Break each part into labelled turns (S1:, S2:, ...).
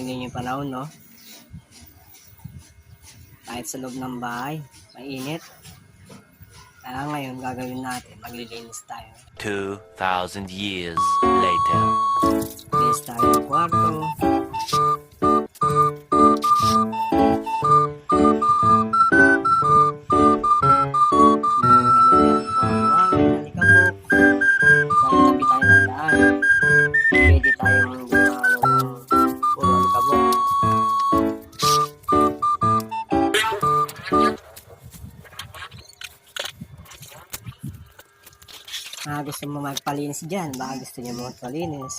S1: tingnan yung panahon, no? Kahit sa loob ng bahay, mainit. Kaya ngayon, gagawin natin, maglilinis tayo.
S2: 2,000 years later.
S1: Linis tayo ng kwarto. Tabi tayo ng daan. Pwede tayong gumalo ng puro alikabok. Gusto mo magpalinis dyan, baka gusto niyo magpalinis.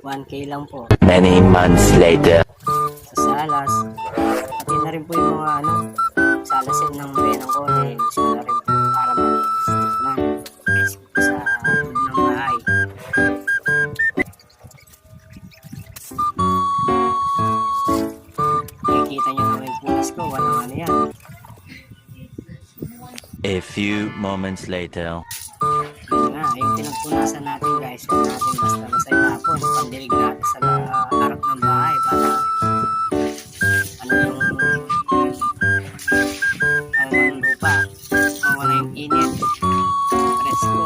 S1: 1K lang po.
S2: Many months later.
S1: Sa salas. Pati na rin po yung mga salasin ng benang ko. Gusto na rin po para malinis. Na. Sa loob ng bahay. Nakikita nyo na may punas ko. Walang ano yan.
S2: A few moments later.
S1: Yun nga, yung pinagpunasan natin guys, huwag natin basta-basta itapon. Pandilig natin sa harap ng bahay para yung lupa, mawala yung init, presko.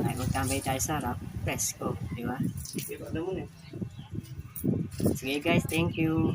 S1: Ay, magtambay tayo sa harap, presko, di ba? Sige guys, thank you.